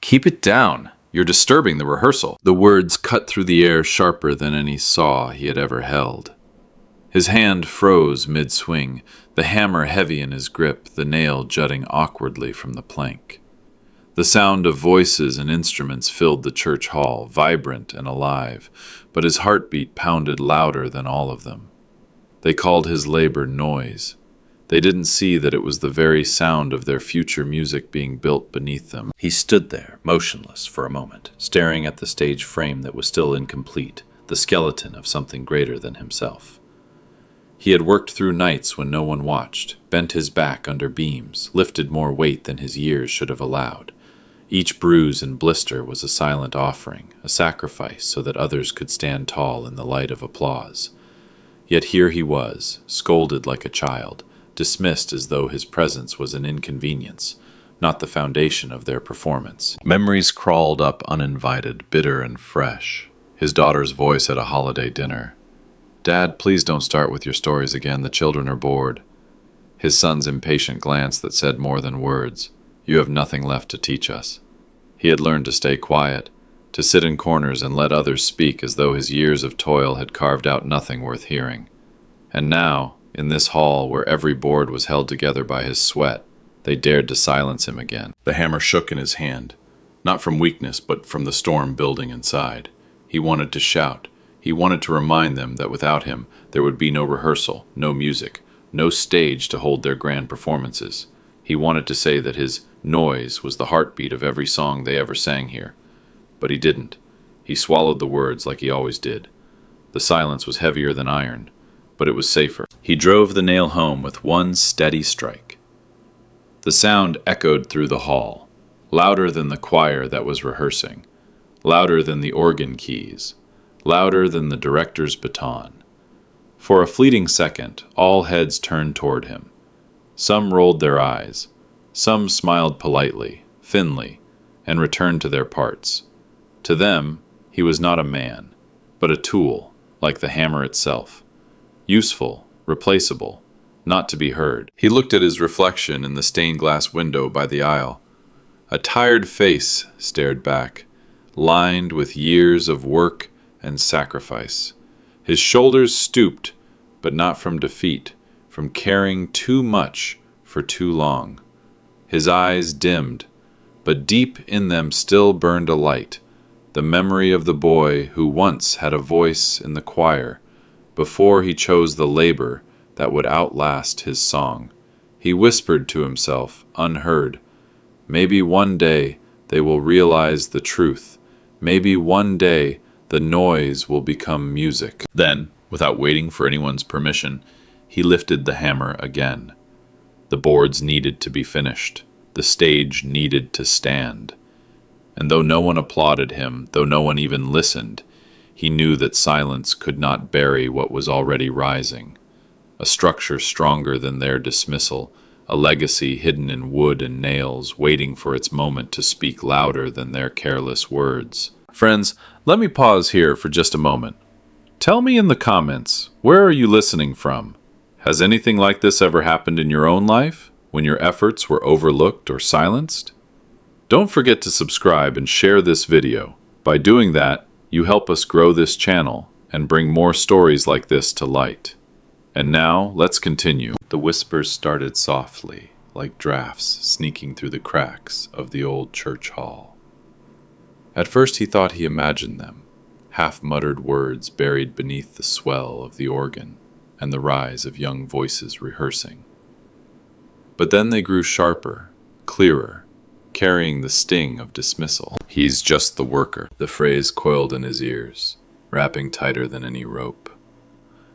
Keep it down. You're disturbing the rehearsal. The words cut through the air sharper than any saw he had ever held. His hand froze mid-swing, the hammer heavy in his grip, the nail jutting awkwardly from the plank. The sound of voices and instruments filled the church hall, vibrant and alive, but his heartbeat pounded louder than all of them. They called his labor noise. They didn't see that it was the very sound of their future music being built beneath them. He stood there, motionless, for a moment, staring at the stage frame that was still incomplete, the skeleton of something greater than himself. He had worked through nights when no one watched, bent his back under beams, lifted more weight than his years should have allowed. Each bruise and blister was a silent offering, a sacrifice so that others could stand tall in the light of applause. Yet here he was, scolded like a child, dismissed as though his presence was an inconvenience, not the foundation of their performance. Memories crawled up uninvited, bitter and fresh. His daughter's voice at a holiday dinner. "Dad, please don't start with your stories again. The children are bored." His son's impatient glance that said more than words. "You have nothing left to teach us." He had learned to stay quiet, to sit in corners and let others speak as though his years of toil had carved out nothing worth hearing. And now, in this hall where every board was held together by his sweat, they dared to silence him again. The hammer shook in his hand, not from weakness but from the storm building inside. He wanted to shout. He wanted to remind them that without him there would be no rehearsal, no music, no stage to hold their grand performances. He wanted to say that his noise was the heartbeat of every song they ever sang here. But he didn't. He swallowed the words like he always did. The silence was heavier than iron, but it was safer. He drove the nail home with one steady strike. The sound echoed through the hall, louder than the choir that was rehearsing, louder than the organ keys, louder than the director's baton. For a fleeting second, all heads turned toward him. Some rolled their eyes, some smiled politely, thinly, and returned to their parts. To them, he was not a man, but a tool, like the hammer itself. Useful, replaceable, not to be heard. He looked at his reflection in the stained glass window by the aisle. A tired face stared back, lined with years of work and sacrifice. His shoulders stooped, but not from defeat, from carrying too much for too long. His eyes dimmed, but deep in them still burned a light, the memory of the boy who once had a voice in the choir, before he chose the labor that would outlast his song. He whispered to himself, unheard, "Maybe one day they will realize the truth. Maybe one day the noise will become music." Then, without waiting for anyone's permission, he lifted the hammer again. The boards needed to be finished. The stage needed to stand. And though no one applauded him, though no one even listened, he knew that silence could not bury what was already rising. A structure stronger than their dismissal, a legacy hidden in wood and nails, waiting for its moment to speak louder than their careless words. Friends, let me pause here for just a moment. Tell me in the comments, where are you listening from? Has anything like this ever happened in your own life, when your efforts were overlooked or silenced? Don't forget to subscribe and share this video. By doing that, you help us grow this channel and bring more stories like this to light. And now, let's continue. The whispers started softly, like drafts sneaking through the cracks of the old church hall. At first he thought he imagined them, half-muttered words buried beneath the swell of the organ and the rise of young voices rehearsing. But then they grew sharper, clearer, carrying the sting of dismissal. "He's just the worker," the phrase coiled in his ears, wrapping tighter than any rope.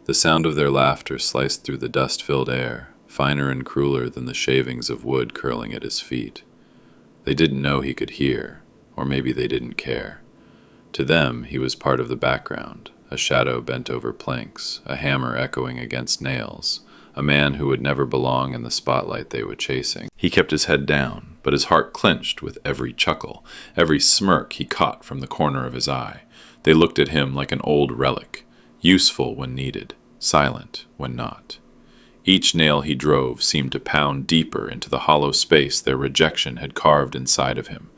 The sound of their laughter sliced through the dust-filled air, finer and crueler than the shavings of wood curling at his feet. They didn't know he could hear, or maybe they didn't care. To them, he was part of the background, a shadow bent over planks, a hammer echoing against nails, a man who would never belong in the spotlight they were chasing. He kept his head down, but his heart clenched with every chuckle, every smirk he caught from the corner of his eye. They looked at him like an old relic, useful when needed, silent when not. Each nail he drove seemed to pound deeper into the hollow space their rejection had carved inside of him.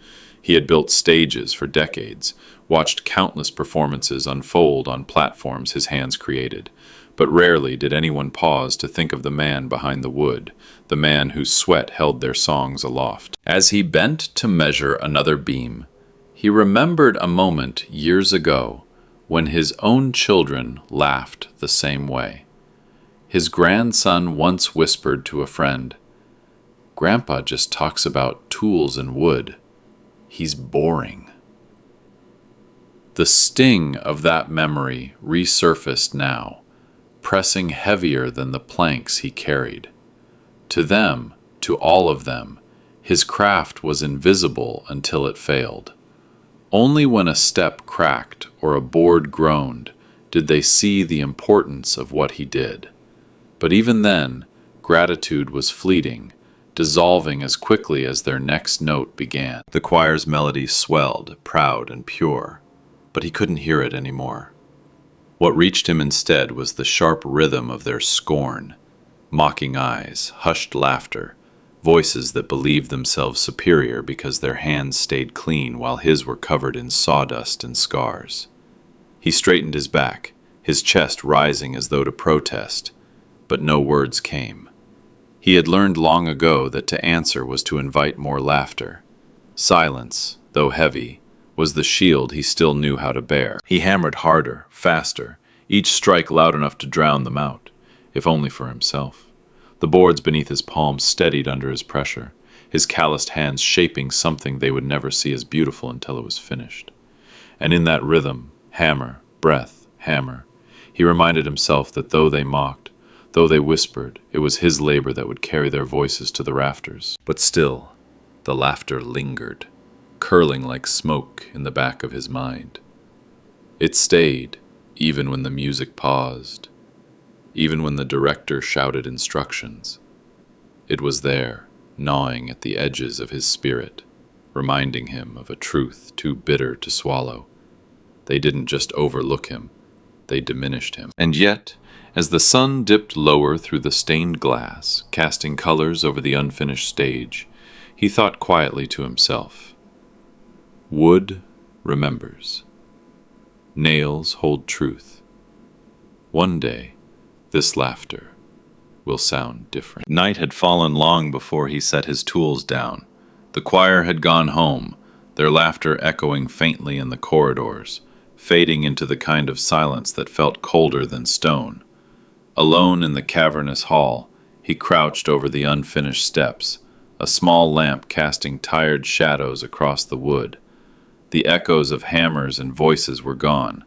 He had built stages for decades, watched countless performances unfold on platforms his hands created, but rarely did anyone pause to think of the man behind the wood, the man whose sweat held their songs aloft. As he bent to measure another beam, he remembered a moment years ago when his own children laughed the same way. His grandson once whispered to a friend, "Grandpa just talks about tools and wood. He's boring." The sting of that memory resurfaced now, pressing heavier than the planks he carried. To them, to all of them, his craft was invisible until it failed. Only when a step cracked or a board groaned did they see the importance of what he did. But even then, gratitude was fleeting, dissolving as quickly as their next note began. The choir's melody swelled, proud and pure, but he couldn't hear it anymore. What reached him instead was the sharp rhythm of their scorn, mocking eyes, hushed laughter, voices that believed themselves superior because their hands stayed clean while his were covered in sawdust and scars. He straightened his back, his chest rising as though to protest, but no words came. He had learned long ago that to answer was to invite more laughter. Silence, though heavy, was the shield he still knew how to bear. He hammered harder, faster, each strike loud enough to drown them out, if only for himself. The boards beneath his palms steadied under his pressure, his calloused hands shaping something they would never see as beautiful until it was finished. And in that rhythm, hammer, breath, hammer, he reminded himself that though they mocked, though they whispered, it was his labor that would carry their voices to the rafters. But still, the laughter lingered, curling like smoke in the back of his mind. It stayed, even when the music paused, even when the director shouted instructions. It was there, gnawing at the edges of his spirit, reminding him of a truth too bitter to swallow. They didn't just overlook him, they diminished him. And yet, as the sun dipped lower through the stained glass, casting colors over the unfinished stage, he thought quietly to himself, "Wood remembers. Nails hold truth. One day, this laughter will sound different." Night had fallen long before he set his tools down. The choir had gone home, their laughter echoing faintly in the corridors, fading into the kind of silence that felt colder than stone. Alone in the cavernous hall, he crouched over the unfinished steps, a small lamp casting tired shadows across the wood. The echoes of hammers and voices were gone.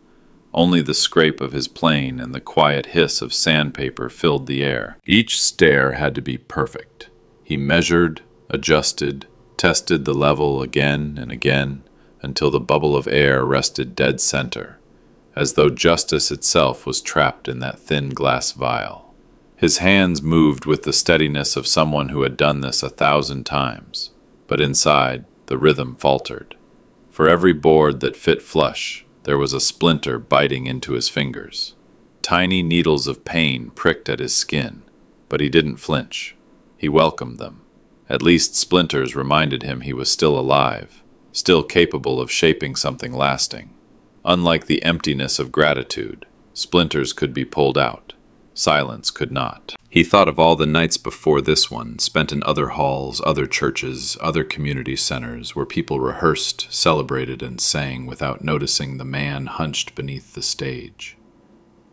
Only the scrape of his plane and the quiet hiss of sandpaper filled the air. Each stair had to be perfect. He measured, adjusted, tested the level again and again, until the bubble of air rested dead center, as though justice itself was trapped in that thin glass vial. His hands moved with the steadiness of someone who had done this 1,000 times, but inside, the rhythm faltered. For every board that fit flush, there was a splinter biting into his fingers. Tiny needles of pain pricked at his skin, but he didn't flinch. He welcomed them. At least splinters reminded him he was still alive, still capable of shaping something lasting. Unlike the emptiness of gratitude, splinters could be pulled out. Silence could not. He thought of all the nights before this one, spent in other halls, other churches, other community centers, where people rehearsed, celebrated, and sang without noticing the man hunched beneath the stage.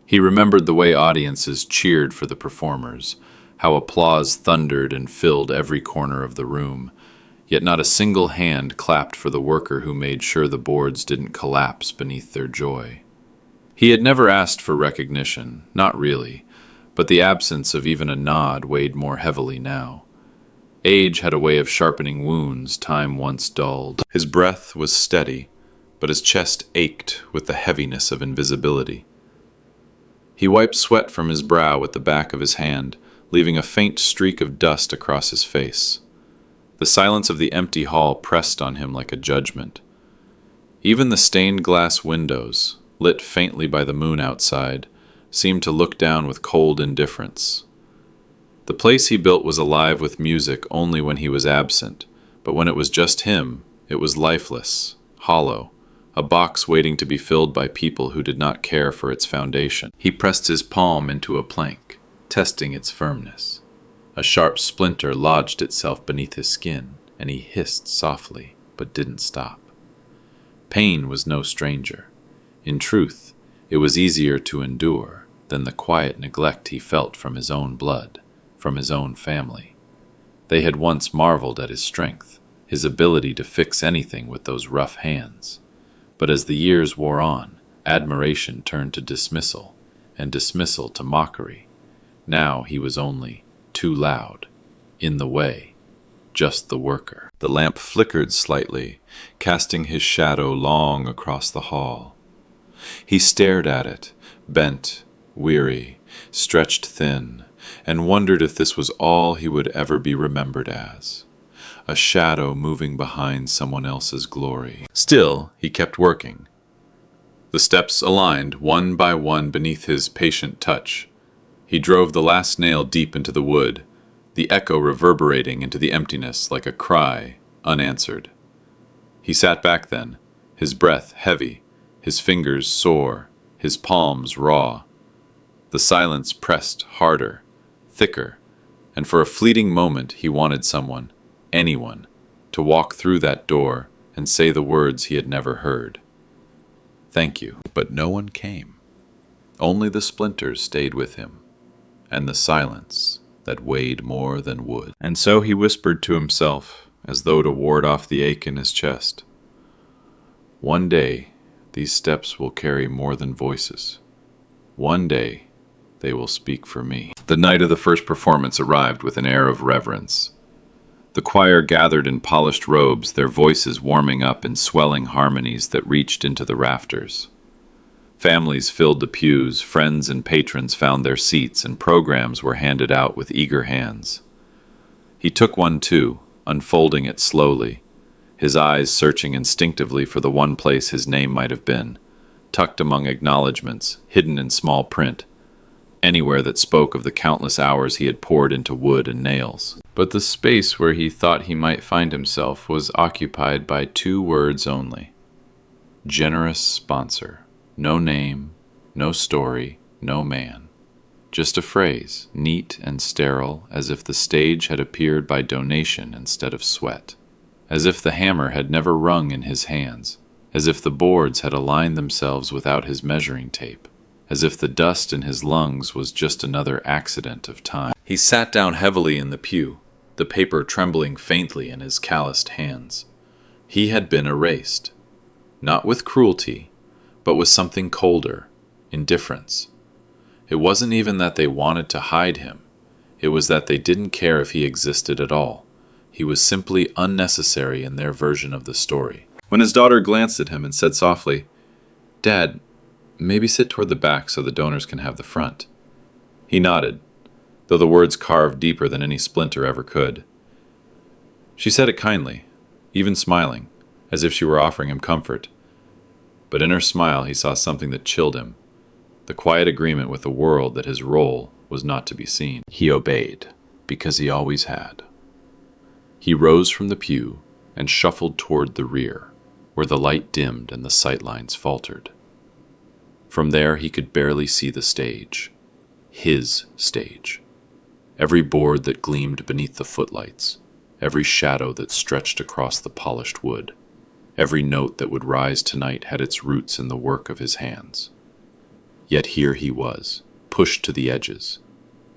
He remembered the way audiences cheered for the performers, how applause thundered and filled every corner of the room, yet not a single hand clapped for the worker who made sure the boards didn't collapse beneath their joy. He had never asked for recognition, not really, but the absence of even a nod weighed more heavily now. Age had a way of sharpening wounds time once dulled. His breath was steady, but his chest ached with the heaviness of invisibility. He wiped sweat from his brow with the back of his hand, leaving a faint streak of dust across his face. The silence of the empty hall pressed on him like a judgment. Even the stained glass windows, lit faintly by the moon outside, seemed to look down with cold indifference. The place he built was alive with music only when he was absent, but when it was just him, It was lifeless, hollow, a box waiting to be filled by people who did not care for its foundation. He pressed his palm into a plank, testing its firmness. A sharp splinter lodged itself beneath his skin, and he hissed softly, but didn't stop. Pain was no stranger. In truth, it was easier to endure than the quiet neglect he felt from his own blood, from his own family. They had once marveled at his strength, his ability to fix anything with those rough hands. But as the years wore on, admiration turned to dismissal, and dismissal to mockery. Now he was only too loud, in the way, just the worker. The lamp flickered slightly, casting his shadow long across the hall. He stared at it, bent, weary, stretched thin, and wondered if this was all he would ever be remembered as. A shadow moving behind someone else's glory. Still, he kept working. The steps aligned one by one beneath his patient touch. He drove the last nail deep into the wood, the echo reverberating into the emptiness like a cry, unanswered. He sat back then, his breath heavy, his fingers sore, his palms raw. The silence pressed harder, thicker, and for a fleeting moment he wanted someone, anyone, to walk through that door and say the words he had never heard. Thank you. But no one came. Only the splinters stayed with him, and the silence that weighed more than wood. And so he whispered to himself, as though to ward off the ache in his chest. One day, these steps will carry more than voices. One day, they will speak for me. The night of the first performance arrived with an air of reverence. The choir gathered in polished robes, their voices warming up in swelling harmonies that reached into the rafters. Families filled the pews, friends and patrons found their seats, and programs were handed out with eager hands. He took one too, unfolding it slowly, his eyes searching instinctively for the one place his name might have been, tucked among acknowledgments, hidden in small print, anywhere that spoke of the countless hours he had poured into wood and nails. But the space where he thought he might find himself was occupied by 2 words only. Generous sponsor. No name, no story, no man. Just a phrase, neat and sterile, as if the stage had appeared by donation instead of sweat. As if the hammer had never rung in his hands. As if the boards had aligned themselves without his measuring tape. As if the dust in his lungs was just another accident of time. He sat down heavily in the pew, the paper trembling faintly in his calloused hands. He had been erased. Not with cruelty, but with something colder, indifference. It wasn't even that they wanted to hide him. It was that they didn't care if he existed at all. He was simply unnecessary in their version of the story. When his daughter glanced at him and said softly, "Dad, maybe sit toward the back so the donors can have the front," he nodded, though the words carved deeper than any splinter ever could. She said it kindly, even smiling, as if she were offering him comfort. But in her smile he saw something that chilled him, the quiet agreement with the world that his role was not to be seen. He obeyed, because he always had. He rose from the pew and shuffled toward the rear, where the light dimmed and the sightlines faltered. From there he could barely see the stage, his stage. Every board that gleamed beneath the footlights, every shadow that stretched across the polished wood. Every note that would rise tonight had its roots in the work of his hands. Yet here he was, pushed to the edges,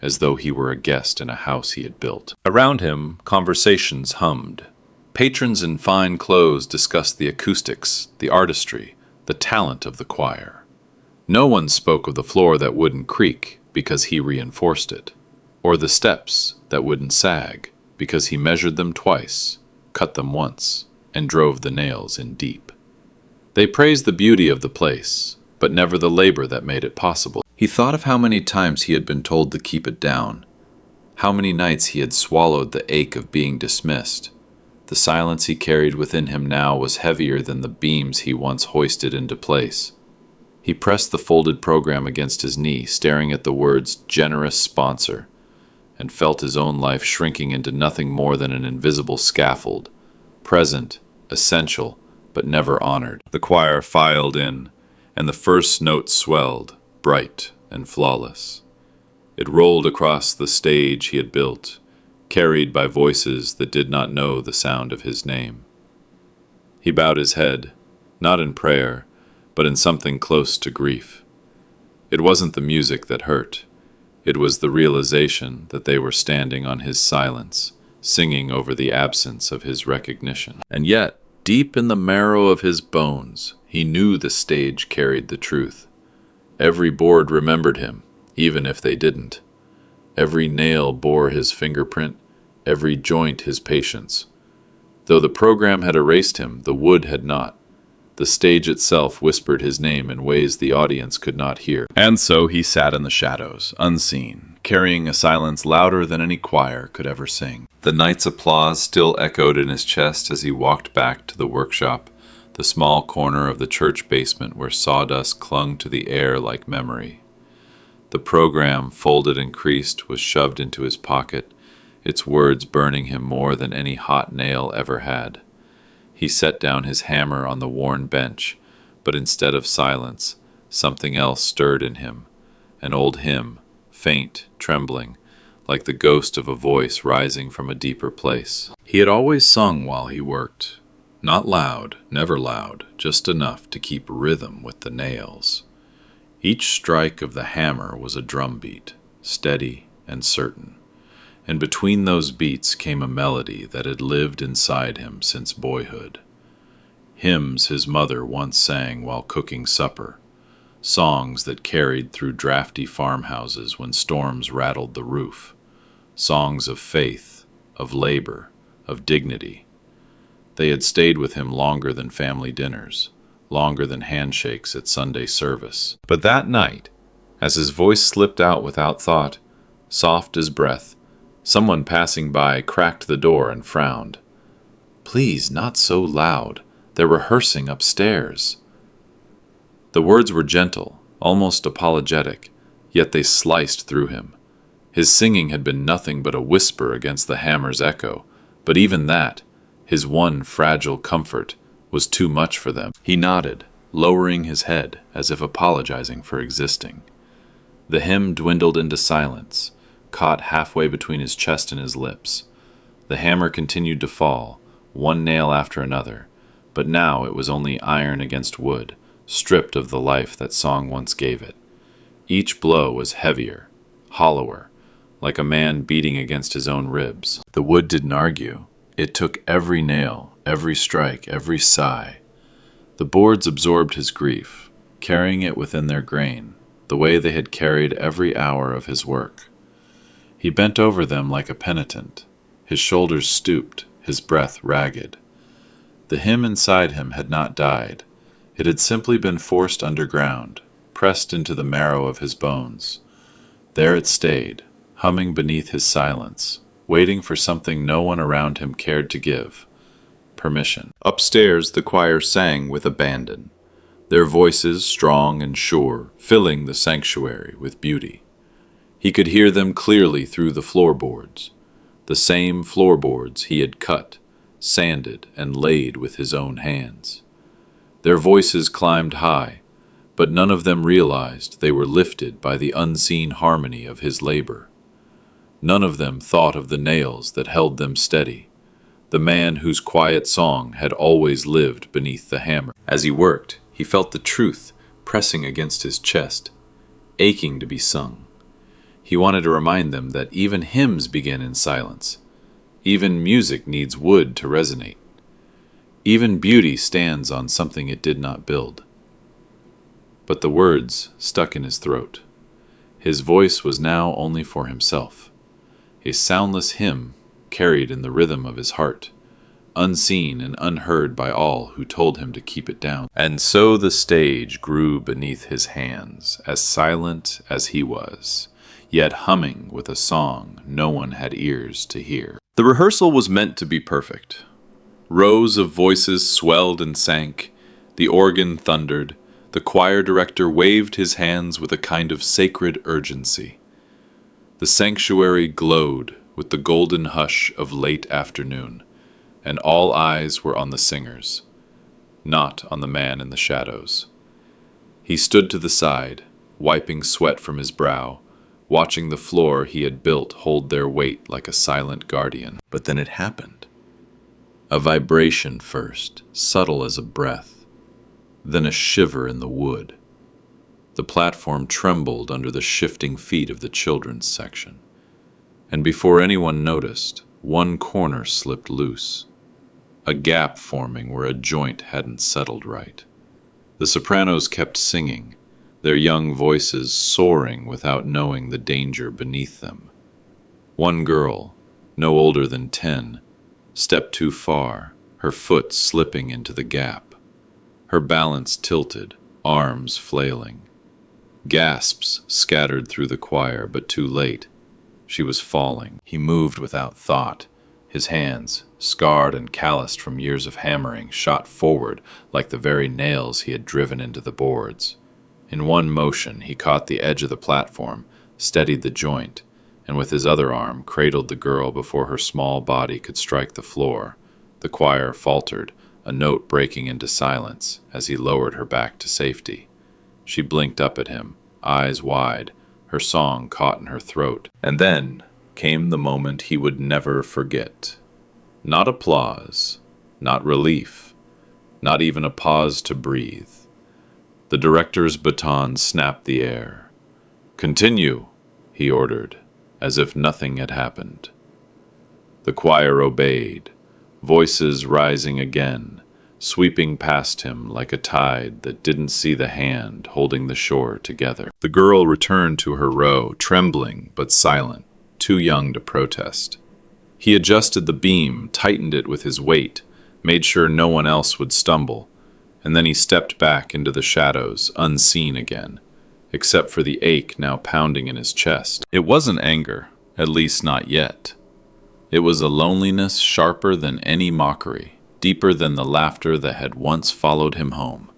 as though he were a guest in a house he had built. Around him, conversations hummed. Patrons in fine clothes discussed the acoustics, the artistry, the talent of the choir. No one spoke of the floor that wouldn't creak because he reinforced it, or the steps that wouldn't sag because he measured them twice, cut them once, and drove the nails in deep. They praised the beauty of the place, but never the labor that made it possible. He thought of how many times he had been told to keep it down, how many nights he had swallowed the ache of being dismissed. The silence he carried within him now was heavier than the beams he once hoisted into place. He pressed the folded program against his knee, staring at the words "generous sponsor," and felt his own life shrinking into nothing more than an invisible scaffold, present essential, but never honored. The choir filed in, and the first note swelled, bright and flawless. It rolled across the stage he had built, carried by voices that did not know the sound of his name. He bowed his head, not in prayer, but in something close to grief. It wasn't the music that hurt. It was the realization that they were standing on his silence, singing over the absence of his recognition. And yet, deep in the marrow of his bones, he knew the stage carried the truth. Every board remembered him, even if they didn't. Every nail bore his fingerprint, every joint his patience. Though the program had erased him, the wood had not. The stage itself whispered his name in ways the audience could not hear. And so he sat in the shadows, unseen, carrying a silence louder than any choir could ever sing. The night's applause still echoed in his chest as he walked back to the workshop, the small corner of the church basement where sawdust clung to the air like memory. The program, folded and creased, was shoved into his pocket, its words burning him more than any hot nail ever had. He set down his hammer on the worn bench, but instead of silence, something else stirred in him, an old hymn, faint, trembling, like the ghost of a voice rising from a deeper place. He had always sung while he worked. Not loud, never loud, just enough to keep rhythm with the nails. Each strike of the hammer was a drum beat, steady and certain. And between those beats came a melody that had lived inside him since boyhood. Hymns his mother once sang while cooking supper, songs that carried through drafty farmhouses when storms rattled the roof, songs of faith, of labor, of dignity. They had stayed with him longer than family dinners, longer than handshakes at Sunday service. But that night, as his voice slipped out without thought, soft as breath, someone passing by cracked the door and frowned. "Please, not so loud. They're rehearsing upstairs." The words were gentle, almost apologetic, yet they sliced through him. His singing had been nothing but a whisper against the hammer's echo, but even that, his one fragile comfort, was too much for them. He nodded, lowering his head as if apologizing for existing. The hymn dwindled into silence, caught halfway between his chest and his lips. The hammer continued to fall, one nail after another, but now it was only iron against wood, stripped of the life that song once gave it. Each blow was heavier, hollower, like a man beating against his own ribs. The wood didn't argue. It took every nail, every strike, every sigh. The boards absorbed his grief, carrying it within their grain, the way they had carried every hour of his work. He bent over them like a penitent, his shoulders stooped, his breath ragged. The hymn inside him had not died. It had simply been forced underground, pressed into the marrow of his bones. There it stayed, humming beneath his silence, waiting for something no one around him cared to give: permission. Upstairs, the choir sang with abandon, their voices strong and sure, filling the sanctuary with beauty. He could hear them clearly through the floorboards, the same floorboards he had cut, sanded, and laid with his own hands. Their voices climbed high, but none of them realized they were lifted by the unseen harmony of his labor. None of them thought of the nails that held them steady, the man whose quiet song had always lived beneath the hammer. As he worked, he felt the truth pressing against his chest, aching to be sung. He wanted to remind them that even hymns begin in silence. Even music needs wood to resonate. Even beauty stands on something it did not build. But the words stuck in his throat. His voice was now only for himself, a soundless hymn carried in the rhythm of his heart, unseen and unheard by all who told him to keep it down. And so the stage grew beneath his hands, as silent as he was, yet humming with a song no one had ears to hear. The rehearsal was meant to be perfect. Rows of voices swelled and sank, the organ thundered, the choir director waved his hands with a kind of sacred urgency. The sanctuary glowed with the golden hush of late afternoon, and all eyes were on the singers, not on the man in the shadows. He stood to the side, wiping sweat from his brow, watching the floor he had built hold their weight like a silent guardian. But then it happened. A vibration first, subtle as a breath, then a shiver in the wood. The platform trembled under the shifting feet of the children's section, and before anyone noticed, one corner slipped loose, a gap forming where a joint hadn't settled right. The sopranos kept singing, their young voices soaring without knowing the danger beneath them. One girl, no older than 10, stepped too far, her foot slipping into the gap. Her balance tilted, arms flailing. Gasps scattered through the choir, but too late. She was falling. He moved without thought. His hands, scarred and calloused from years of hammering, shot forward like the very nails he had driven into the boards. In one motion, he caught the edge of the platform, steadied the joint, and with his other arm cradled the girl before her small body could strike the floor. The choir faltered, a note breaking into silence as he lowered her back to safety. She blinked up at him, eyes wide, her song caught in her throat. And then came the moment he would never forget. Not applause, not relief, not even a pause to breathe. The director's baton snapped the air. "Continue," he ordered, as if nothing had happened. The choir obeyed, voices rising again, sweeping past him like a tide that didn't see the hand holding the shore together. The girl returned to her row, trembling but silent, too young to protest. He adjusted the beam, tightened it with his weight, made sure no one else would stumble, and then he stepped back into the shadows, unseen again, except for the ache now pounding in his chest. It wasn't anger, at least not yet. It was a loneliness sharper than any mockery, deeper than the laughter that had once followed him home.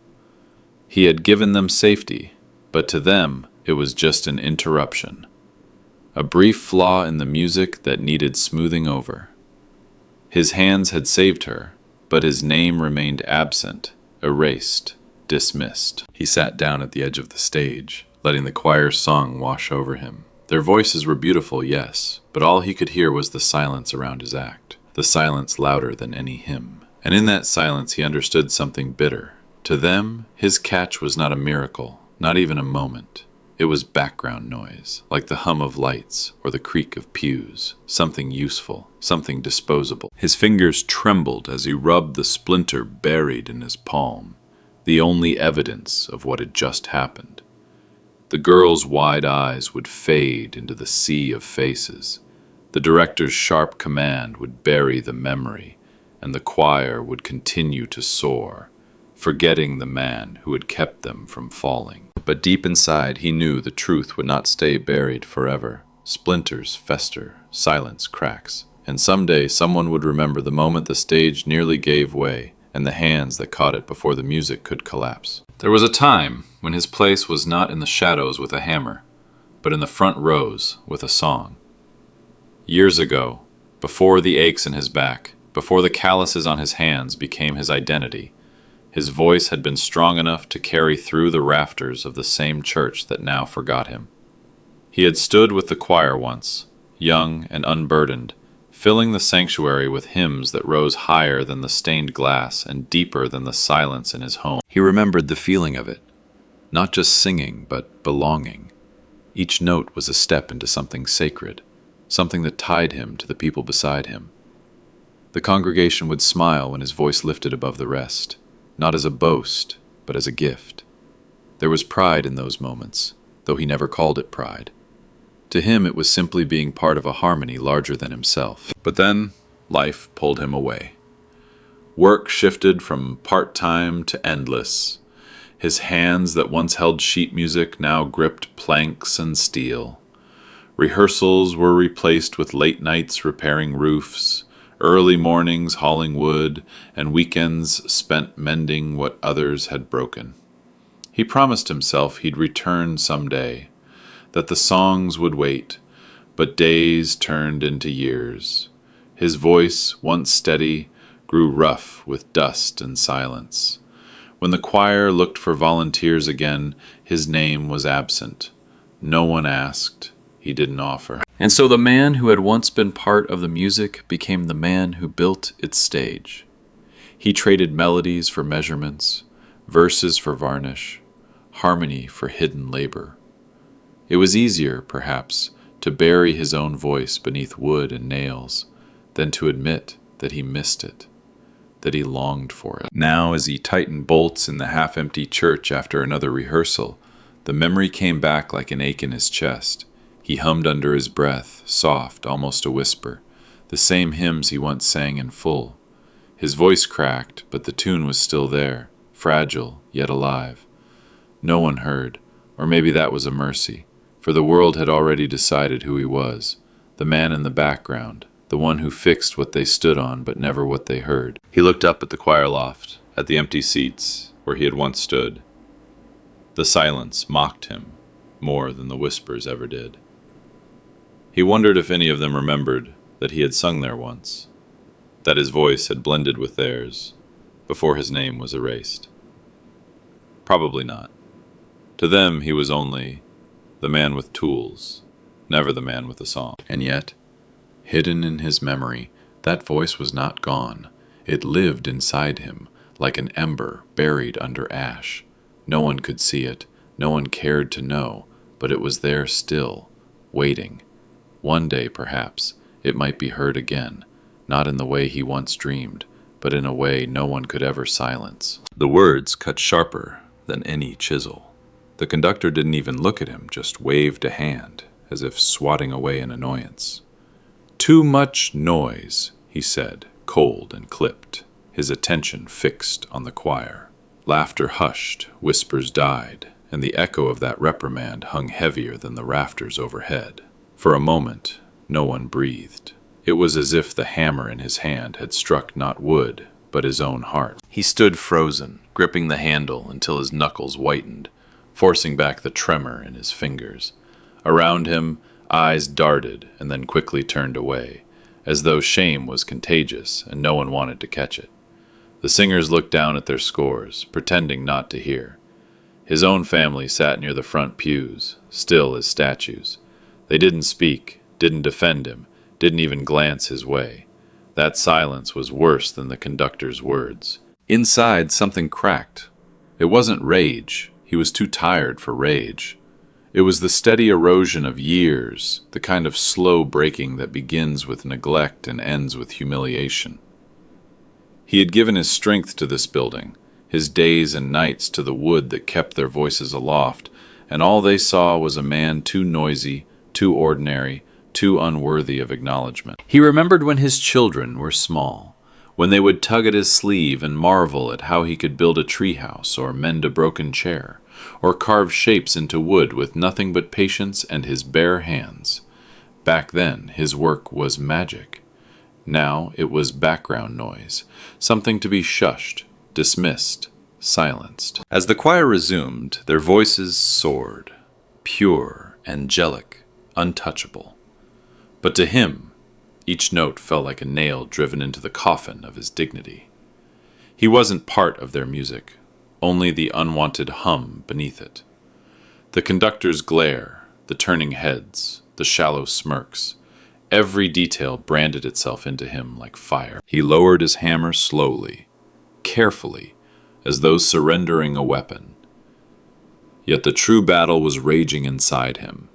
He had given them safety, but to them it was just an interruption. A brief flaw in the music that needed smoothing over. His hands had saved her, but his name remained absent, erased, dismissed. He sat down at the edge of the stage, letting the choir's song wash over him. Their voices were beautiful, yes, but all he could hear was the silence around his act, the silence louder than any hymn. And in that silence he understood something bitter. To them, his catch was not a miracle, not even a moment. It was background noise, like the hum of lights or the creak of pews, something useful, something disposable. His fingers trembled as he rubbed the splinter buried in his palm, the only evidence of what had just happened. The girl's wide eyes would fade into the sea of faces. The director's sharp command would bury the memory, and the choir would continue to soar, forgetting the man who had kept them from falling. But deep inside he knew the truth would not stay buried forever. Splinters fester, silence cracks, and someday someone would remember the moment the stage nearly gave way, and the hands that caught it before the music could collapse. There was a time when his place was not in the shadows with a hammer, but in the front rows with a song. Years ago, before the aches in his back, before the calluses on his hands became his identity, his voice had been strong enough to carry through the rafters of the same church that now forgot him. He had stood with the choir once, young and unburdened, filling the sanctuary with hymns that rose higher than the stained glass and deeper than the silence in his home. He remembered the feeling of it, not just singing, but belonging. Each note was a step into something sacred, something that tied him to the people beside him. The congregation would smile when his voice lifted above the rest, not as a boast, but as a gift. There was pride in those moments, though he never called it pride. To him it was simply being part of a harmony larger than himself. But then life pulled him away. Work shifted from part-time to endless. His hands that once held sheet music now gripped planks and steel. Rehearsals were replaced with late nights repairing roofs, early mornings hauling wood, and weekends spent mending what others had broken. He promised himself he'd return someday, that the songs would wait, but days turned into years. His voice, once steady, grew rough with dust and silence. When the choir looked for volunteers again, his name was absent. No one asked, he didn't offer. And so the man who had once been part of the music became the man who built its stage. He traded melodies for measurements, verses for varnish, harmony for hidden labor. It was easier, perhaps, to bury his own voice beneath wood and nails than to admit that he missed it, that he longed for it. Now, as he tightened bolts in the half-empty church after another rehearsal, the memory came back like an ache in his chest. He hummed under his breath, soft, almost a whisper, the same hymns he once sang in full. His voice cracked, but the tune was still there, fragile, yet alive. No one heard, or maybe that was a mercy, for the world had already decided who he was, the man in the background, the one who fixed what they stood on but never what they heard. He looked up at the choir loft, at the empty seats where he had once stood. The silence mocked him more than the whispers ever did. He wondered if any of them remembered that he had sung there once, that his voice had blended with theirs before his name was erased. Probably not. To them he was only the man with tools, never the man with a song. And yet, hidden in his memory, that voice was not gone. It lived inside him, like an ember buried under ash. No one could see it, no one cared to know, but it was there still, waiting. One day, perhaps, it might be heard again, not in the way he once dreamed, but in a way no one could ever silence. The words cut sharper than any chisel. The conductor didn't even look at him, just waved a hand, as if swatting away an annoyance. "Too much noise," he said, cold and clipped, his attention fixed on the choir. Laughter hushed, whispers died, and the echo of that reprimand hung heavier than the rafters overhead. For a moment, no one breathed. It was as if the hammer in his hand had struck not wood, but his own heart. He stood frozen, gripping the handle until his knuckles whitened, forcing back the tremor in his fingers. Around him, eyes darted and then quickly turned away, as though shame was contagious and no one wanted to catch it. The singers looked down at their scores, pretending not to hear. His own family sat near the front pews, still as statues. They didn't speak, didn't defend him, didn't even glance his way. That silence was worse than the conductor's words. Inside, something cracked. It wasn't rage. He was too tired for rage. It was the steady erosion of years, the kind of slow breaking that begins with neglect and ends with humiliation. He had given his strength to this building, his days and nights to the wood that kept their voices aloft, and all they saw was a man too noisy, too ordinary, too unworthy of acknowledgement. He remembered when his children were small, when they would tug at his sleeve and marvel at how he could build a treehouse or mend a broken chair, or carve shapes into wood with nothing but patience and his bare hands. Back then, his work was magic. Now it was background noise, something to be shushed, dismissed, silenced. As the choir resumed, their voices soared, pure, angelic, untouchable. But to him, each note felt like a nail driven into the coffin of his dignity. He wasn't part of their music, only the unwanted hum beneath it. The conductor's glare, the turning heads, the shallow smirks, every detail branded itself into him like fire. He lowered his hammer slowly, carefully, as though surrendering a weapon. Yet the true battle was raging inside him.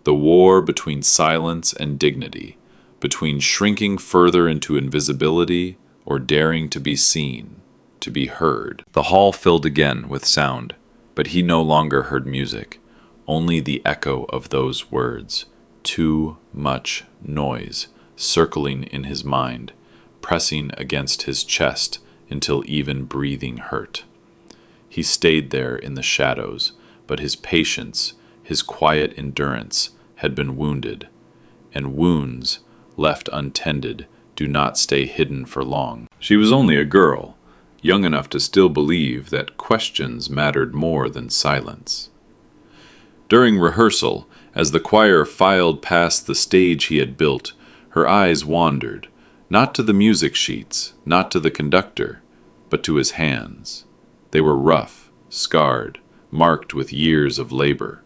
The war between silence and dignity, between shrinking further into invisibility or daring to be seen, to be heard. The hall filled again with sound, but he no longer heard music, only the echo of those words. Too much noise, circling in his mind, pressing against his chest until even breathing hurt. He stayed there in the shadows, but his patience, his quiet endurance, had been wounded, and wounds, left untended, do not stay hidden for long. She was only a girl, young enough to still believe that questions mattered more than silence. During rehearsal, as the choir filed past the stage he had built, her eyes wandered, Not to the music sheets, not to the conductor, but to his hands. They were rough, scarred, marked with years of labor.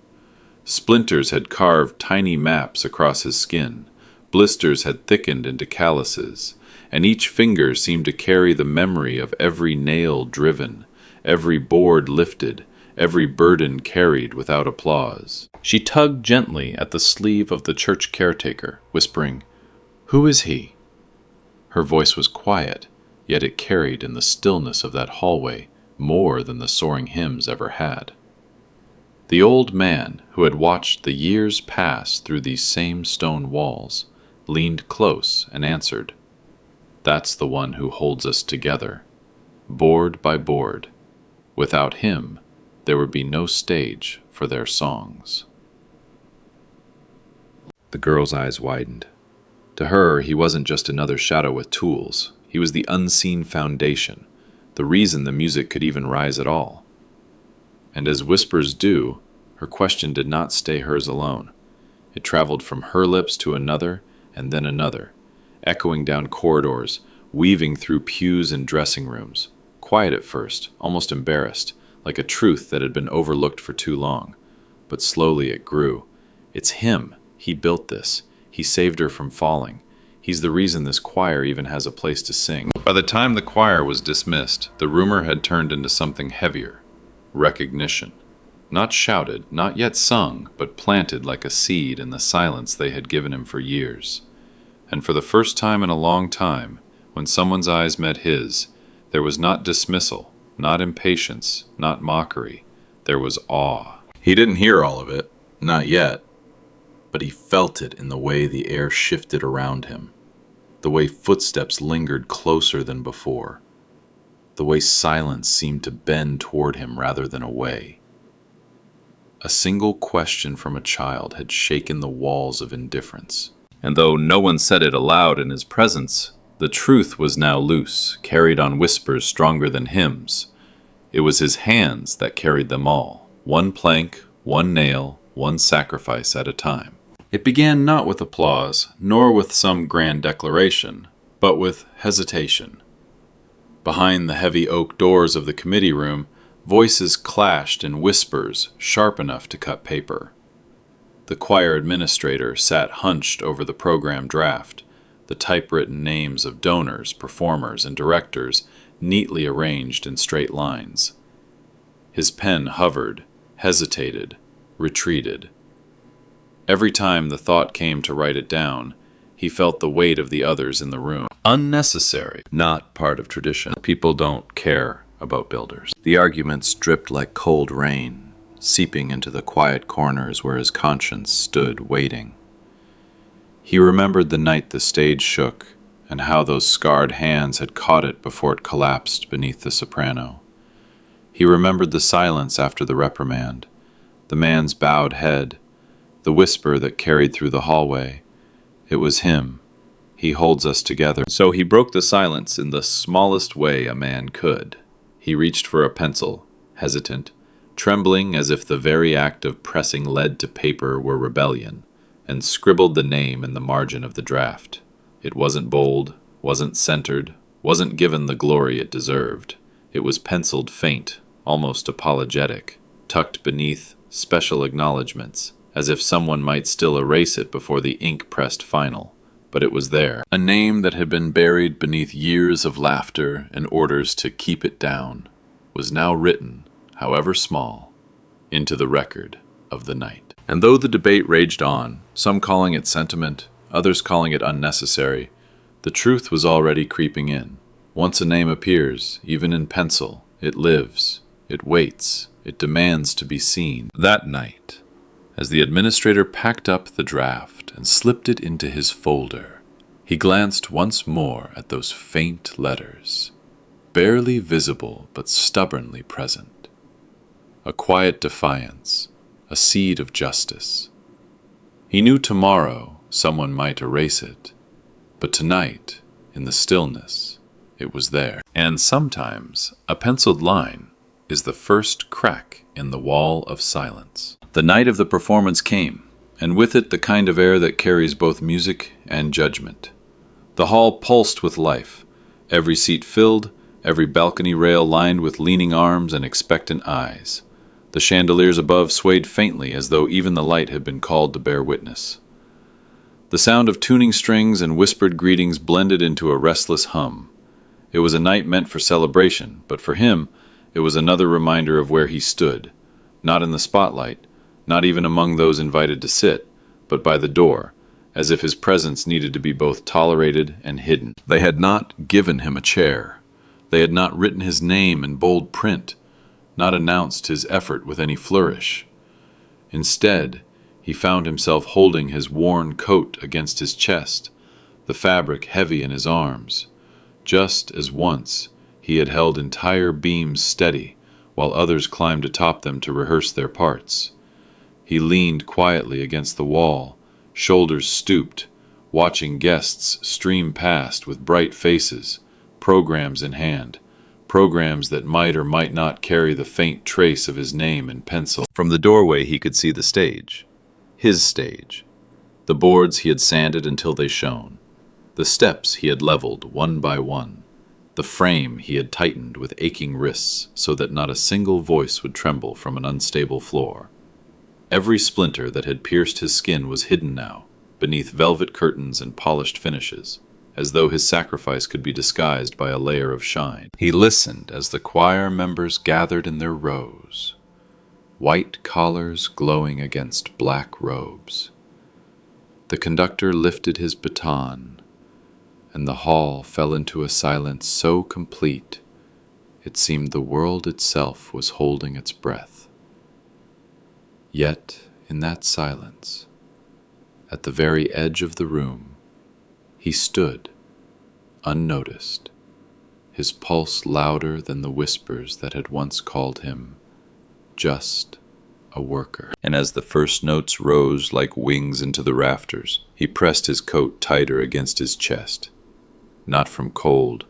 Splinters had carved tiny maps across his skin, blisters had thickened into calluses, and each finger seemed to carry the memory of every nail driven, every board lifted, every burden carried without applause. She tugged gently at the sleeve of the church caretaker, whispering, "Who is he?" Her voice was quiet, yet it carried in the stillness of that hallway more than the soaring hymns ever had. The old man, who had watched the years pass through these same stone walls, leaned close and answered, "That's the one who holds us together, board by board. Without him, there would be no stage for their songs." The girl's eyes widened. To her, he wasn't just another shadow with tools. He was the unseen foundation, the reason the music could even rise at all. And as whispers do, her question did not stay hers alone. It traveled from her lips to another and then another, echoing down corridors, weaving through pews and dressing rooms, quiet at first, almost embarrassed, like a truth that had been overlooked for too long. But slowly it grew. It's him. He built this. He saved her from falling. He's the reason this choir even has a place to sing. By the time the choir was dismissed, the rumor had turned into something heavier. Recognition. Not shouted, not yet sung, but planted like a seed in the silence they had given him for years. And for the first time in a long time, when someone's eyes met his, there was not dismissal, not impatience, not mockery. There was awe. He didn't hear all of it, not yet, but he felt it in the way the air shifted around him, the way footsteps lingered closer than before, the way silence seemed to bend toward him rather than away. A single question from a child had shaken the walls of indifference, and though no one said it aloud in his presence, the truth was now loose, carried on whispers stronger than hymns. It was his hands that carried them all, one plank, one nail, one sacrifice at a time. It began not with applause, nor with some grand declaration, but with hesitation. Behind the heavy oak doors of the committee room, voices clashed in whispers sharp enough to cut paper. The choir administrator sat hunched over the program draft, the typewritten names of donors, performers, and directors neatly arranged in straight lines. His pen hovered, hesitated, retreated. Every time the thought came to write it down, he felt the weight of the others in the room. Unnecessary, not part of tradition. People don't care about builders. The arguments dripped like cold rain, seeping into the quiet corners where his conscience stood waiting. He remembered the night the stage shook, and how those scarred hands had caught it before it collapsed beneath the soprano. He remembered the silence after the reprimand, the man's bowed head, the whisper that carried through the hallway. It was him. He holds us together. So he broke the silence in the smallest way a man could. He reached for a pencil, hesitant, trembling as if the very act of pressing lead to paper were rebellion, and scribbled the name in the margin of the draft. It wasn't bold, wasn't centered, wasn't given the glory it deserved. It was penciled faint, almost apologetic, tucked beneath special acknowledgments, as if someone might still erase it before the ink pressed final. But it was there, a name that had been buried beneath years of laughter and orders to keep it down, was now written, however small, into the record of the night. And though the debate raged on, some calling it sentiment, others calling it unnecessary, the truth was already creeping in. Once a name appears, even in pencil, it lives, it waits, it demands to be seen. That night, as the administrator packed up the draft and slipped it into his folder, he glanced once more at those faint letters, barely visible but stubbornly present. A quiet defiance, a seed of justice. He knew tomorrow someone might erase it, but tonight, in the stillness, it was there. And sometimes a penciled line is the first crack in the wall of silence. The night of the performance came, and with it the kind of air that carries both music and judgment. The hall pulsed with life, every seat filled, every balcony rail lined with leaning arms and expectant eyes. The chandeliers above swayed faintly as though even the light had been called to bear witness. The sound of tuning strings and whispered greetings blended into a restless hum. It was a night meant for celebration, but for him, it was another reminder of where he stood, not in the spotlight, not even among those invited to sit, but by the door, as if his presence needed to be both tolerated and hidden. They had not given him a chair. They had not written his name in bold print, not announced his effort with any flourish. Instead, he found himself holding his worn coat against his chest, the fabric heavy in his arms, just as once he had held entire beams steady while others climbed atop them to rehearse their parts. He leaned quietly against the wall, shoulders stooped, watching guests stream past with bright faces, programs in hand, programs that might or might not carry the faint trace of his name in pencil. From the doorway he could see the stage, his stage, the boards he had sanded until they shone, the steps he had leveled one by one, the frame he had tightened with aching wrists so that not a single voice would tremble from an unstable floor. Every splinter that had pierced his skin was hidden now, beneath velvet curtains and polished finishes, as though his sacrifice could be disguised by a layer of shine. He listened as the choir members gathered in their rows, white collars glowing against black robes. The conductor lifted his baton, and the hall fell into a silence so complete it seemed the world itself was holding its breath. Yet, in that silence, at the very edge of the room, he stood, unnoticed, his pulse louder than the whispers that had once called him just a worker. And as the first notes rose like wings into the rafters, he pressed his coat tighter against his chest, not from cold,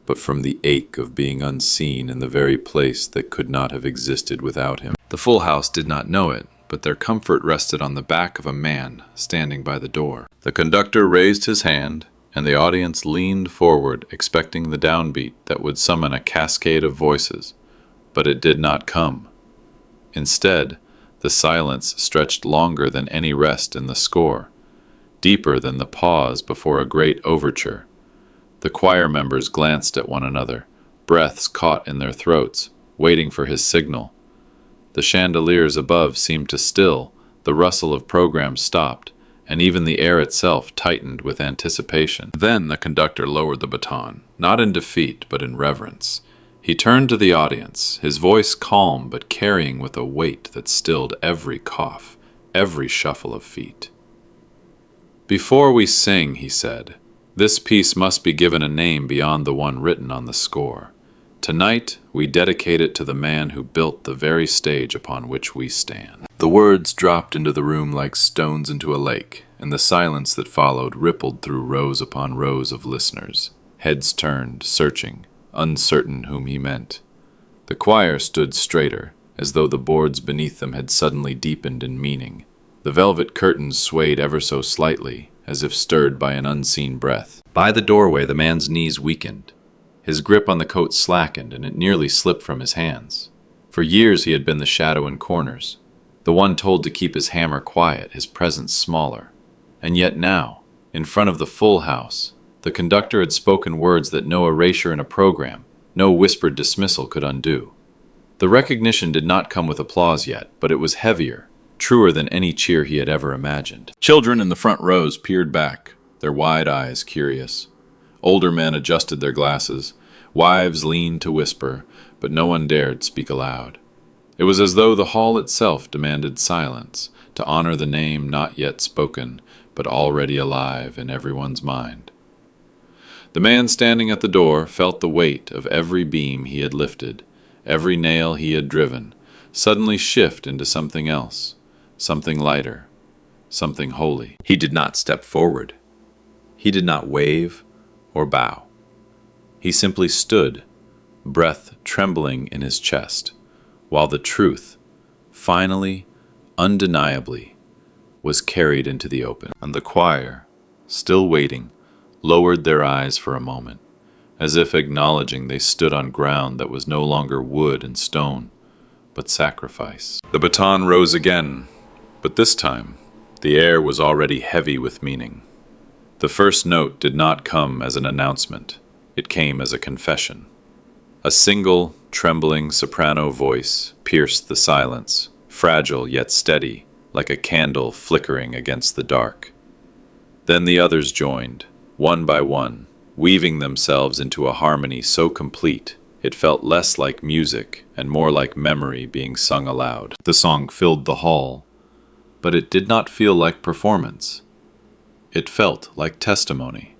but from the ache of being unseen in the very place that could not have existed without him. The full house did not know it, but their comfort rested on the back of a man standing by the door. The conductor raised his hand, and the audience leaned forward, expecting the downbeat that would summon a cascade of voices, but it did not come. Instead, the silence stretched longer than any rest in the score, deeper than the pause before a great overture. The choir members glanced at one another, breaths caught in their throats, waiting for his signal. The chandeliers above seemed to still, the rustle of programs stopped, and even the air itself tightened with anticipation. Then the conductor lowered the baton, not in defeat but in reverence. He turned to the audience, his voice calm but carrying with a weight that stilled every cough, every shuffle of feet. "Before we sing," he said, "this piece must be given a name beyond the one written on the score. Tonight, we dedicate it to the man who built the very stage upon which we stand." The words dropped into the room like stones into a lake, and the silence that followed rippled through rows upon rows of listeners, heads turned, searching, uncertain whom he meant. The choir stood straighter, as though the boards beneath them had suddenly deepened in meaning. The velvet curtains swayed ever so slightly, as if stirred by an unseen breath. By the doorway, the man's knees weakened. His grip on the coat slackened, and it nearly slipped from his hands. For years he had been the shadow in corners, the one told to keep his hammer quiet, his presence smaller. And yet now, in front of the full house, the conductor had spoken words that no erasure in a program, no whispered dismissal could undo. The recognition did not come with applause yet, but it was heavier, truer than any cheer he had ever imagined. Children in the front rows peered back, their wide eyes curious. Older men adjusted their glasses. Wives leaned to whisper, but no one dared speak aloud. It was as though the hall itself demanded silence, to honor the name not yet spoken, but already alive in everyone's mind. The man standing at the door felt the weight of every beam he had lifted, every nail he had driven, suddenly shift into something else, something lighter, something holy. He did not step forward. He did not wave or bow. He simply stood, breath trembling in his chest, while the truth, finally, undeniably, was carried into the open. And the choir, still waiting, lowered their eyes for a moment, as if acknowledging they stood on ground that was no longer wood and stone, but sacrifice. The baton rose again, but this time the air was already heavy with meaning. The first note did not come as an announcement. It came as a confession. A single, trembling soprano voice pierced the silence, fragile yet steady, like a candle flickering against the dark. Then the others joined, one by one, weaving themselves into a harmony so complete it felt less like music and more like memory being sung aloud. The song filled the hall, but it did not feel like performance. It felt like testimony.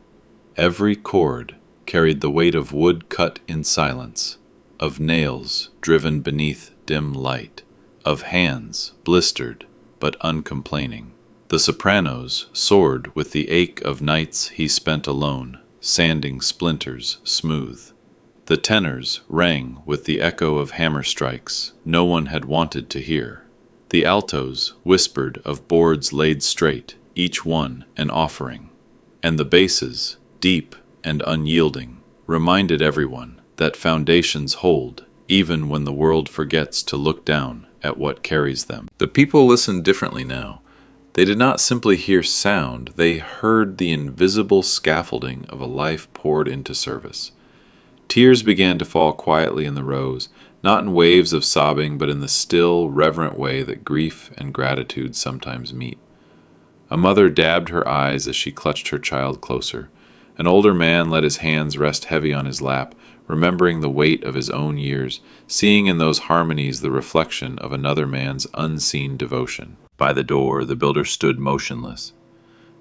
Every chord carried the weight of wood cut in silence, of nails driven beneath dim light, of hands blistered but uncomplaining. The sopranos soared with the ache of nights he spent alone, sanding splinters smooth. The tenors rang with the echo of hammer strikes no one had wanted to hear. The altos whispered of boards laid straight, each one an offering. And the basses, deep and unyielding, reminded everyone that foundations hold, even when the world forgets to look down at what carries them. The people listened differently now. They did not simply hear sound, they heard the invisible scaffolding of a life poured into service. Tears began to fall quietly in the rows, not in waves of sobbing, but in the still, reverent way that grief and gratitude sometimes meet. A mother dabbed her eyes as she clutched her child closer. An older man let his hands rest heavy on his lap, remembering the weight of his own years, seeing in those harmonies the reflection of another man's unseen devotion. By the door, the builder stood motionless.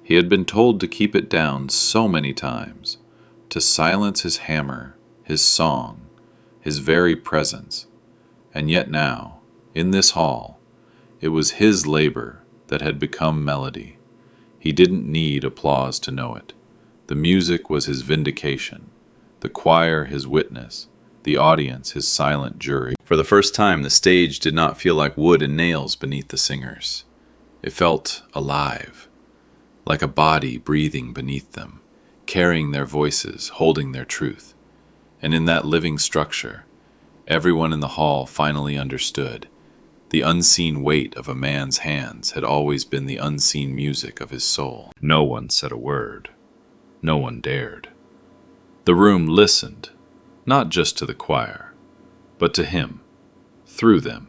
He had been told to keep it down so many times, to silence his hammer, his song, his very presence. And yet now, in this hall, it was his labor that had become melody. He didn't need applause to know it. The music was his vindication, the choir his witness, the audience his silent jury. For the first time, the stage did not feel like wood and nails beneath the singers. It felt alive, like a body breathing beneath them, carrying their voices, holding their truth. And in that living structure, everyone in the hall finally understood. The unseen weight of a man's hands had always been the unseen music of his soul. No one said a word. No one dared. The room listened, not just to the choir, but to him, through them.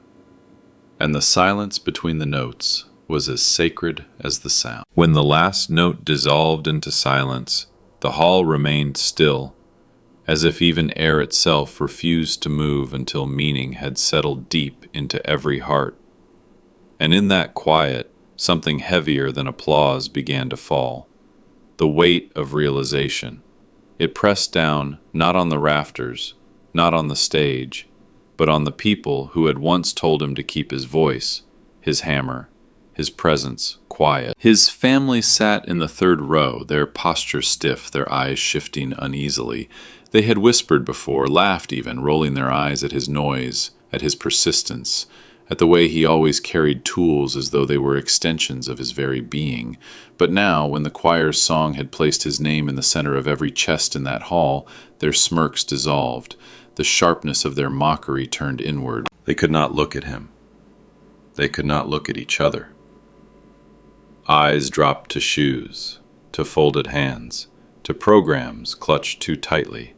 And the silence between the notes was as sacred as the sound. When the last note dissolved into silence, the hall remained still, as if even air itself refused to move until meaning had settled deep into every heart. And in that quiet, something heavier than applause began to fall. The weight of realization. It pressed down not on the rafters, not on the stage, but on the people who had once told him to keep his voice, his hammer, his presence quiet. His family sat in the third row, their posture stiff, their eyes shifting uneasily. They had whispered before, laughed even, rolling their eyes at his noise, at his persistence, at the way he always carried tools as though they were extensions of his very being. But now, when the choir's song had placed his name in the center of every chest in that hall, their smirks dissolved. The sharpness of their mockery turned inward. They could not look at him. They could not look at each other. Eyes dropped to shoes, to folded hands, to programs clutched too tightly,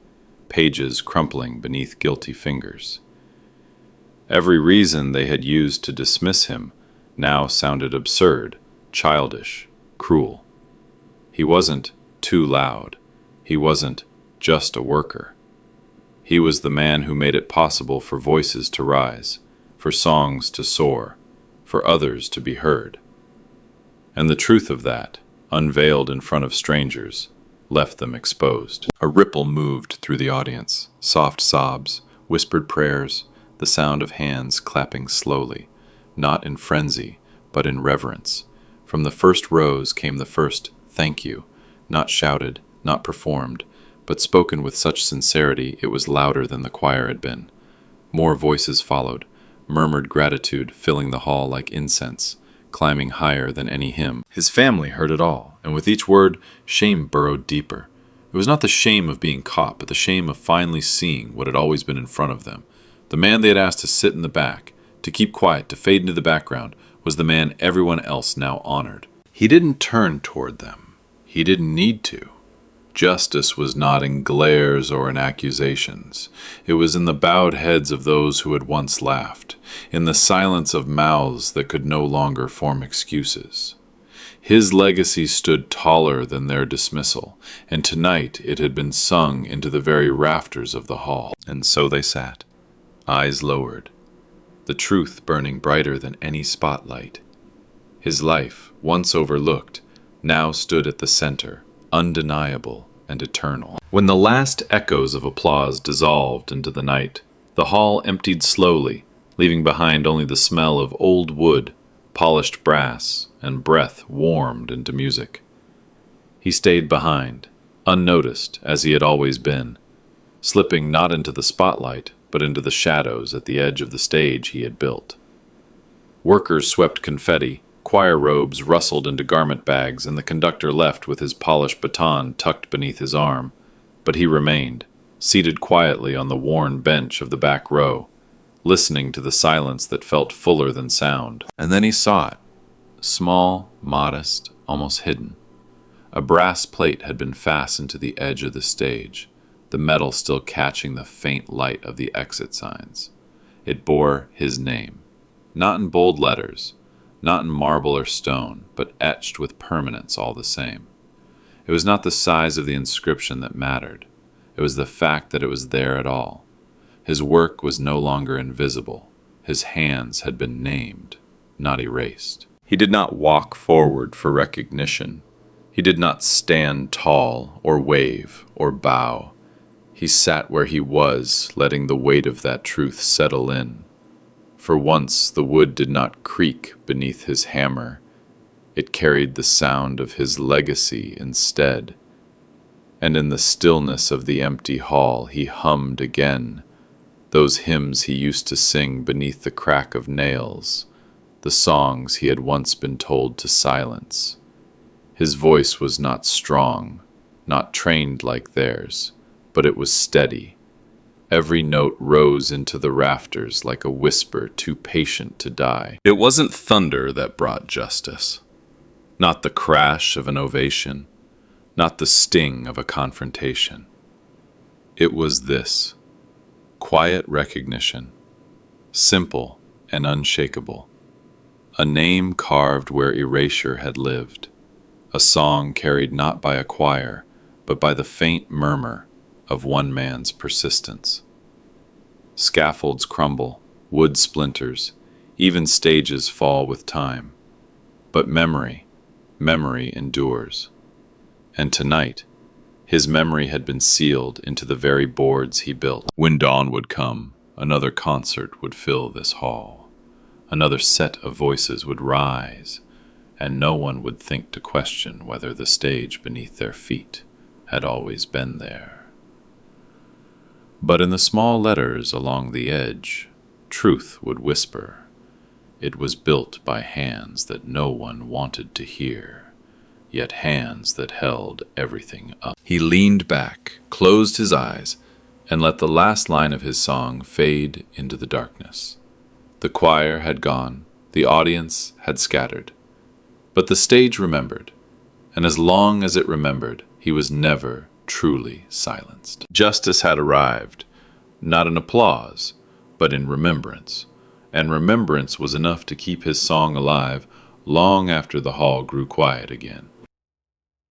pages crumpling beneath guilty fingers. Every reason they had used to dismiss him now sounded absurd, childish, cruel. He wasn't too loud. He wasn't just a worker. He was the man who made it possible for voices to rise, for songs to soar, for others to be heard. And the truth of that, unveiled in front of strangers, left them exposed. A ripple moved through the audience, soft sobs, whispered prayers, the sound of hands clapping slowly, not in frenzy, but in reverence. From the first rows came the first "thank you," not shouted, not performed, but spoken with such sincerity it was louder than the choir had been. More voices followed, murmured gratitude filling the hall like incense, climbing higher than any hymn. His family heard it all, and with each word, shame burrowed deeper. It was not the shame of being caught, but the shame of finally seeing what had always been in front of them. The man they had asked to sit in the back, to keep quiet, to fade into the background, was the man everyone else now honored. He didn't turn toward them. He didn't need to. Justice was not in glares or in accusations. It was in the bowed heads of those who had once laughed, in the silence of mouths that could no longer form excuses. His legacy stood taller than their dismissal, and tonight it had been sung into the very rafters of the hall. And so they sat, eyes lowered, the truth burning brighter than any spotlight. His life, once overlooked, now stood at the center, undeniable and eternal. When the last echoes of applause dissolved into the night, the hall emptied slowly, leaving behind only the smell of old wood, polished brass, and breath warmed into music. He stayed behind, unnoticed as he had always been, slipping not into the spotlight, but into the shadows at the edge of the stage he had built. Workers swept confetti, choir robes rustled into garment bags, and the conductor left with his polished baton tucked beneath his arm, but he remained, seated quietly on the worn bench of the back row, listening to the silence that felt fuller than sound. And then he saw it, small, modest, almost hidden. A brass plate had been fastened to the edge of the stage, the metal still catching the faint light of the exit signs. It bore his name, not in bold letters, not in marble or stone, but etched with permanence all the same. It was not the size of the inscription that mattered. It was the fact that it was there at all. His work was no longer invisible. His hands had been named, not erased. He did not walk forward for recognition. He did not stand tall or wave or bow. He sat where he was, letting the weight of that truth settle in. For once the wood did not creak beneath his hammer. It carried the sound of his legacy instead. And in the stillness of the empty hall he hummed again, those hymns he used to sing beneath the crack of nails, the songs he had once been told to silence. His voice was not strong, not trained like theirs, but it was steady. Every note rose into the rafters like a whisper too patient to die. It wasn't thunder that brought justice, not the crash of an ovation, not the sting of a confrontation. It was this, quiet recognition, simple and unshakable, a name carved where erasure had lived, a song carried not by a choir, but by the faint murmur of one man's persistence. Scaffolds crumble, wood splinters, even stages fall with time. But memory endures. And tonight, his memory had been sealed into the very boards he built. When dawn would come, another concert would fill this hall. Another set of voices would rise, and no one would think to question whether the stage beneath their feet had always been there. But in the small letters along the edge, truth would whisper. It was built by hands that no one wanted to hear, yet hands that held everything up. He leaned back, closed his eyes, and let the last line of his song fade into the darkness. The choir had gone, the audience had scattered, but the stage remembered, and as long as it remembered, he was never truly silenced. Justice had arrived, not in applause, but in remembrance, and remembrance was enough to keep his song alive long after the hall grew quiet again.